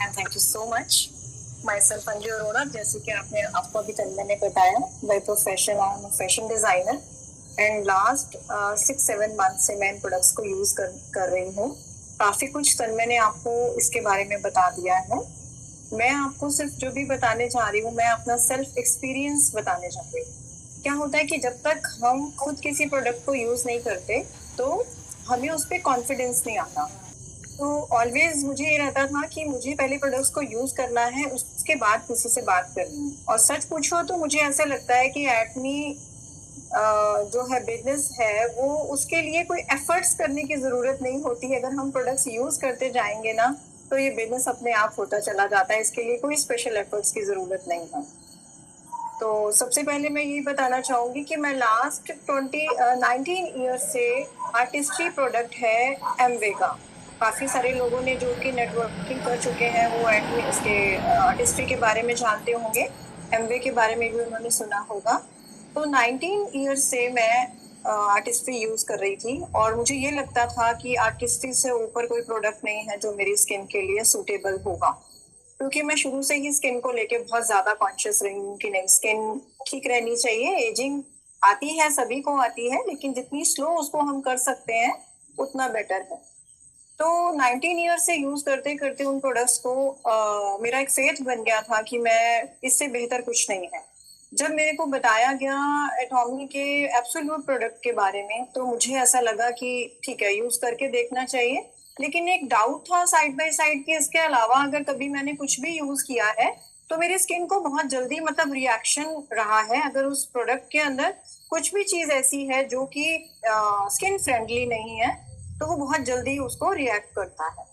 And thank you so much. My self Anju Arora, जैसे कि आपको अभी तक मैंने बताया, by profession I am fashion designer and last 6-7 month से मैं इन प्रोडक्ट्स को यूज कर रही हूँ। काफी कुछ तन्मय ने आपको इसके बारे में बता दिया है। मैं आपको सिर्फ जो भी बताने जा रही हूँ, मैं अपना सेल्फ एक्सपीरियंस बताने जा रही हूँ। क्या होता है कि जब तक हम खुद किसी प्रोडक्ट को यूज नहीं करते तो हमें उस पर कॉन्फिडेंस नहीं आता। तो ऑलवेज मुझे ये रहता था कि मुझे पहले प्रोडक्ट्स को यूज करना है, उसके बाद किसी से बात करनी है। और सच पूछो तो मुझे ऐसा लगता है कि एटमी जो है बिजनेस है, वो उसके लिए कोई एफर्ट्स करने की जरूरत नहीं होती है। अगर हम प्रोडक्ट्स यूज करते जाएंगे ना तो ये बिजनेस अपने आप होता चला जाता है। इसके लिए कोई स्पेशल एफर्ट्स की जरूरत नहीं है। तो सबसे पहले मैं ये बताना चाहूंगी कि मैं लास्ट 19 ईयर्स से आर्टिस्ट्री प्रोडक्ट है एमवे का। काफी सारे लोगों ने जो कि नेटवर्किंग कर चुके हैं वो इसके आर्टिस्ट्री के बारे में जानते होंगे, एमवे के बारे में भी उन्होंने सुना होगा। तो 19 ईयर्स से मैं आर्टिस्ट्री यूज कर रही थी और मुझे ये लगता था कि आर्टिस्ट्री से ऊपर कोई प्रोडक्ट नहीं है जो मेरी स्किन के लिए सूटेबल होगा, क्योंकि मैं शुरू से ही स्किन को लेके बहुत ज्यादा कॉन्शियस रही हूँ कि नहीं, स्किन ठीक रहनी चाहिए। एजिंग आती है, सभी को आती है, लेकिन जितनी स्लो उसको हम कर सकते हैं उतना बेटर है। तो 19 ईयर से यूज करते करते उन प्रोडक्ट्स को मेरा एक फेथ बन गया था कि मैं इससे बेहतर कुछ नहीं है। जब मेरे को बताया गया एटॉमी के एब्सोल्यूट प्रोडक्ट के बारे में तो मुझे ऐसा लगा कि ठीक है, यूज करके देखना चाहिए। लेकिन एक डाउट था साइड बाय साइड कि इसके अलावा अगर कभी मैंने कुछ भी यूज किया है तो मेरी स्किन को बहुत जल्दी मतलब रिएक्शन रहा है। अगर उस प्रोडक्ट के अंदर कुछ भी चीज ऐसी है जो कि स्किन फ्रेंडली नहीं है तो वो बहुत जल्दी उसको रिएक्ट करता है।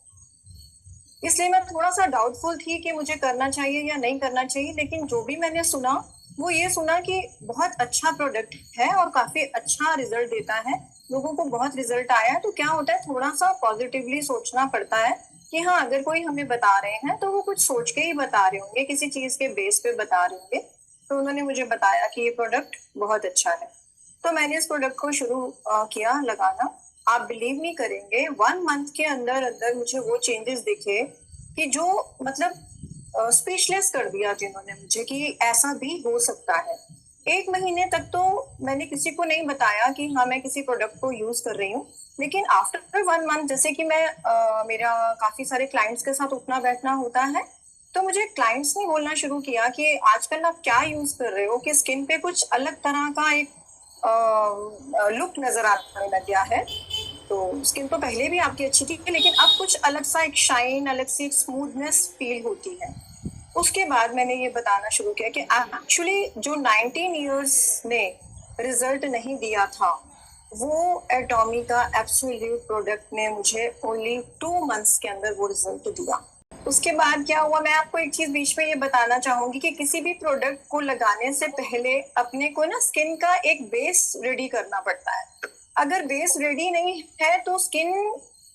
इसलिए मैं थोड़ा सा डाउटफुल थी कि मुझे करना चाहिए या नहीं करना चाहिए। लेकिन जो भी मैंने सुना वो ये सुना कि बहुत अच्छा प्रोडक्ट है और काफी अच्छा रिजल्ट देता है, लोगों को बहुत रिजल्ट आया है। तो क्या होता है, थोड़ा सा पॉजिटिवली सोचना पड़ता है कि हाँ, अगर कोई हमें बता रहे हैं तो वो कुछ सोच के ही बता रहे होंगे, किसी चीज के बेस पे बता रहे होंगे। तो उन्होंने मुझे बताया कि ये प्रोडक्ट बहुत अच्छा है, तो मैंने इस प्रोडक्ट को शुरू किया लगाना। आप बिलीव नहीं करेंगे, 1 मंथ के अंदर अंदर मुझे वो चेंजेस दिखे कि जो मतलब स्पीचलेस कर दिया जिन्होंने मुझे, कि ऐसा भी हो सकता है। 1 महीने तक तो मैंने किसी को नहीं बताया कि हाँ मैं किसी प्रोडक्ट को यूज कर रही हूँ। लेकिन आफ्टर 1 मंथ, जैसे कि मैं मेरा काफी सारे क्लाइंट्स के साथ उठना बैठना होता है, तो मुझे क्लाइंट्स ने बोलना शुरू किया कि आजकल आप क्या यूज कर रहे हो कि स्किन पे कुछ अलग तरह का एक लुक नजर आने लग गया है। तो स्किन तो पहले भी आपकी अच्छी थी, लेकिन अब कुछ अलग सा एक शाइन, अलग सी एक स्मूथनेस फील होती है। उसके बाद मैंने ये बताना शुरू किया कि एक्चुअली जो 19 ईयर्स ने रिजल्ट नहीं दिया था वो एटॉमी का एब्सोल्यूट प्रोडक्ट ने मुझे ओनली 2 मंथ्स के अंदर वो रिजल्ट दिया। उसके बाद क्या हुआ, मैं आपको एक चीज बीच में ये बताना चाहूंगी कि किसी भी प्रोडक्ट को लगाने से पहले अपने को ना स्किन का एक बेस रेडी करना पड़ता है। अगर बेस रेडी नहीं है तो स्किन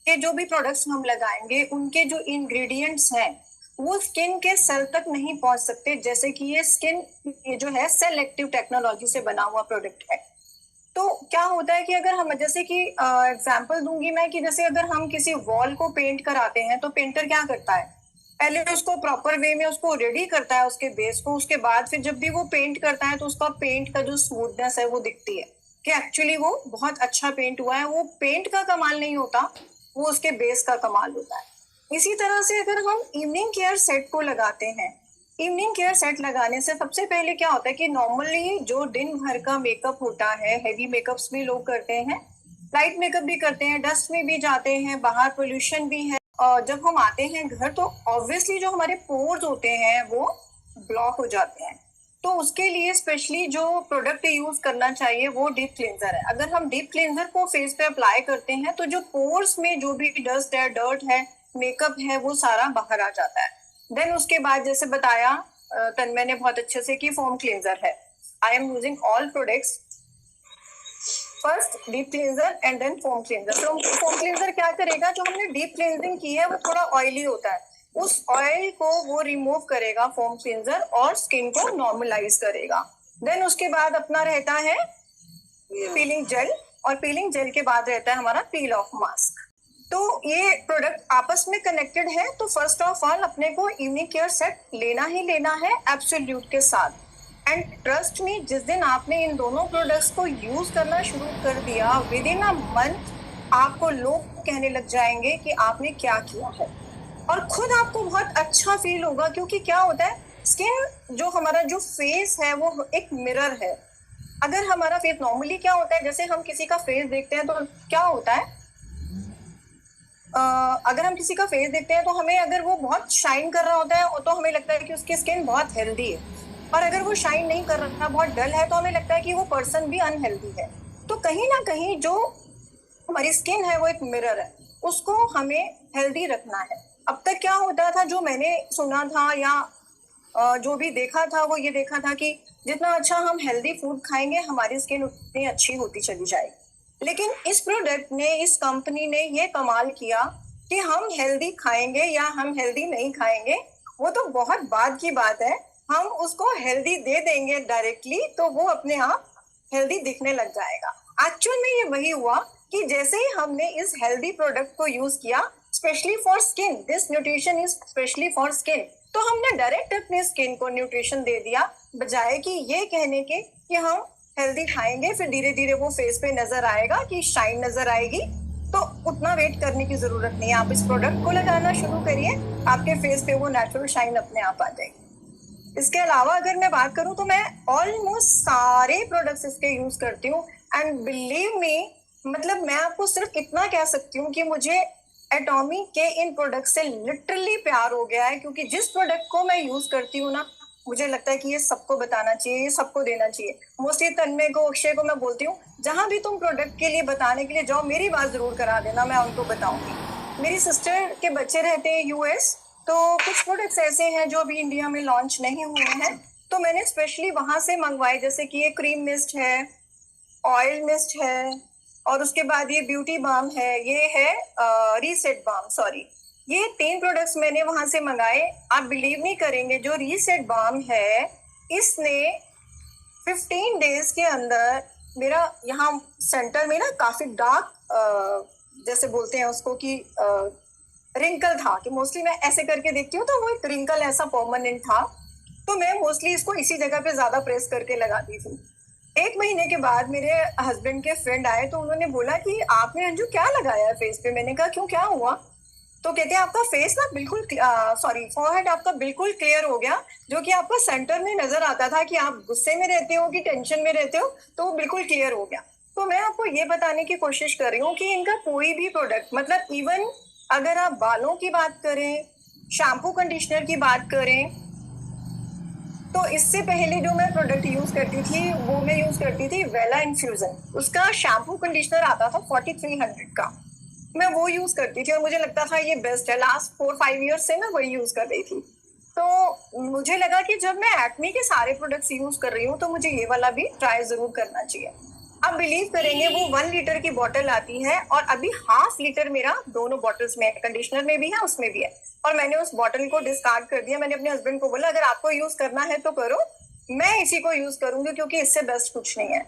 के जो भी प्रोडक्ट्स हम लगाएंगे उनके जो इंग्रेडिएंट्स हैं वो स्किन के सेल तक नहीं पहुंच सकते। जैसे कि ये जो है सेल एक्टिव टेक्नोलॉजी से बना हुआ प्रोडक्ट है। तो क्या होता है कि अगर हम, जैसे कि एग्जांपल दूंगी मैं, कि जैसे अगर हम किसी वॉल को पेंट कराते हैं तो पेंटर क्या करता है, पहले उसको प्रॉपर वे में उसको रेडी करता है उसके बेस को। उसके बाद फिर जब भी वो पेंट करता है तो उसका पेंट का जो स्मूथनेस है वो दिखती है कि एक्चुअली वो बहुत अच्छा पेंट हुआ है। वो पेंट का कमाल नहीं होता, वो उसके बेस का कमाल होता है। इसी तरह से अगर हम इवनिंग केयर सेट को लगाते हैं, इवनिंग केयर सेट लगाने से सबसे पहले क्या होता है कि नॉर्मली जो दिन भर का मेकअप होता है, हेवी मेकअप्स भी लोग करते हैं, लाइट मेकअप भी करते हैं, डस्ट में भी जाते हैं, बाहर पोल्यूशन भी है, और जब हम आते हैं घर तो ऑब्वियसली जो हमारे पोर्स होते हैं वो ब्लॉक हो जाते हैं। तो उसके लिए स्पेशली जो प्रोडक्ट यूज करना चाहिए वो डीप क्लींजर है। अगर हम डीप क्लींजर को फेस पे अप्लाई करते हैं तो जो पोर्स में जो भी डस्ट है, डर्ट है, मेकअप है, वो सारा बाहर आ जाता है। देन उसके बाद जैसे बताया तन्मय ने बहुत अच्छे से कि फोम क्लींजर है। I am using all products, first deep cleanser and then foam cleanser. तो फोम क्लींजर क्या करेगा, जो हमने डीप क्लींजिंग की है वो थोड़ा ऑयली होता है, उस ऑयल को वो रिमूव करेगा फोम क्लींजर और स्किन को नॉर्मलाइज करेगा। देन उसके बाद अपना रहता है पीलिंग जेल, और पीलिंग जेल के बाद रहता है हमारा पील ऑफ मास्क। तो ये प्रोडक्ट आपस में कनेक्टेड है, तो फर्स्ट ऑफ ऑल अपने को इवनिंग केयर सेट लेना ही लेना है एब्सोल्यूट के साथ। एंड ट्रस्ट मी, जिस दिन आपने इन दोनों प्रोडक्ट्स को यूज करना शुरू कर दिया, विद इन अ मंथ आपको लोग कहने लग जाएंगे कि आपने क्या किया है, और खुद आपको बहुत अच्छा फील होगा। क्योंकि क्या होता है, स्किन जो हमारा जो फेस है वो एक मिरर है। अगर हमारा फेस नॉर्मली क्या होता है, जैसे हम किसी का फेस देखते हैं तो क्या होता है, अगर हम किसी का फेस देखते हैं तो हमें अगर वो बहुत शाइन कर रहा होता है तो हमें लगता है कि उसकी स्किन बहुत हेल्दी है, और अगर वो शाइन नहीं कर रहा, बहुत डल है, तो हमें लगता है कि वो पर्सन भी अनहेल्दी है। तो कहीं ना कहीं जो हमारी स्किन है वो एक मिरर है, उसको हमें हेल्दी रखना है। अब तक क्या होता था, जो मैंने सुना था या जो भी देखा था, वो ये देखा था कि जितना अच्छा हम हेल्दी फूड खाएंगे हमारी स्किन उतनी अच्छी होती चली जाएगी। लेकिन इस प्रोडक्ट ने, इस कंपनी ने ये कमाल किया कि हम हेल्दी खाएंगे या हम हेल्दी नहीं खाएंगे वो तो बहुत बाद की बात है, हम उसको हेल्दी दे देंगे डायरेक्टली तो वो अपने आप हेल्दी दिखने लग जाएगा। एक्चुअल में ये वही हुआ कि जैसे ही हमने इस हेल्दी प्रोडक्ट को यूज किया, specially for skin, this nutrition is specially for skin, तो हमने डायरेक्ट अपनी स्किन को न्यूट्रिशन दे दिया, बजाय कि ये कहने के कि हम हेल्दी खाएंगे फिर धीरे धीरे वो फेस पे नजर आएगा कि शाइन नजर आएगी। तो उतना वेट करने की जरूरत नहीं है, आप इस प्रोडक्ट को लगाना शुरू करिए, आपके फेस पे वो नेचुरल शाइन अपने आप आ जाएगी। इसके अलावा अगर मैं बात करूं तो मैं ऑलमोस्ट सारे प्रोडक्ट्स इसके यूज करती हूँ, एंड बिलीव मी, मतलब मैं आपको सिर्फ इतना कह सकती हूँ कि मुझे एटॉमी के इन प्रोडक्ट से लिटरली प्यार हो गया है। क्योंकि जिस प्रोडक्ट को मैं यूज करती हूँ ना, मुझे लगता है कि ये सबको बताना चाहिए, ये सबको देना चाहिए। मोस्टली तन्मय को, अक्षय को मैं बोलती हूँ, जहां भी तुम प्रोडक्ट के लिए बताने के लिए जाओ, मेरी बात जरूर करा देना, मैं उनको बताऊंगी। मेरी सिस्टर के बच्चे रहते हैं यूएस, तो कुछ प्रोडक्ट्स ऐसे हैं जो अभी इंडिया में लॉन्च नहीं हुए हैं, तो मैंने स्पेशली वहां से मंगवाए। जैसे कि ये क्रीम मिस्ट है, ऑयल मिस्ट है, और उसके बाद ये ब्यूटी बाम है, ये है रीसेट बाम, सॉरी, ये 3 प्रोडक्ट्स मैंने वहां से मंगाए। आप बिलीव नहीं करेंगे, जो रीसेट बाम है इसने 15 डेज के अंदर मेरा यहाँ सेंटर में ना काफी डार्क, जैसे बोलते हैं उसको कि रिंकल था, कि मोस्टली मैं ऐसे करके देखती हूँ तो वो एक रिंकल ऐसा परमानेंट था, तो मैं मोस्टली इसको इसी जगह पे ज्यादा प्रेस करके लगाती थी। 1 महीने के बाद मेरे हस्बैंड के फ्रेंड आए, तो उन्होंने बोला कि आपने अंजू क्या लगाया है फेस पे। मैंने कहा क्यों, क्या हुआ? तो कहते हैं आपका फेस ना बिल्कुल, सॉरी, फॉरहेड आपका बिल्कुल क्लियर हो गया, जो कि आपका सेंटर में नजर आता था कि आप गुस्से में रहते हो कि टेंशन में रहते हो, तो वो बिल्कुल क्लियर हो गया। तो मैं आपको ये बताने की कोशिश कर रही हूँ कि इनका कोई भी प्रोडक्ट, मतलब इवन अगर आप बालों की बात करें, शैम्पू कंडीशनर की बात करें, तो इससे पहले जो मैं प्रोडक्ट यूज करती थी वो मैं यूज करती थी वेला इन्फ्यूजन। उसका शैम्पू कंडीशनर आता था 4300 का, मैं वो यूज करती थी और मुझे लगता था ये बेस्ट है। लास्ट 4-5 ईयर्स से मैं वही यूज कर रही थी। तो मुझे लगा कि जब मैं एक्ने के सारे प्रोडक्ट्स यूज कर रही हूँ तो मुझे ये वाला भी ट्राई जरूर करना चाहिए। आप बिलीव करेंगे, वो 1 लीटर की बोतल आती है और अभी ½ लीटर मेरा दोनों बॉटल्स में, कंडीशनर में भी है उसमें भी है, और मैंने उस बॉटल को डिस्कार्ड कर दिया। मैंने अपने हस्बैंड को बोला अगर आपको यूज करना है तो करो, मैं इसी को यूज करूंगी क्योंकि इससे बेस्ट कुछ नहीं है।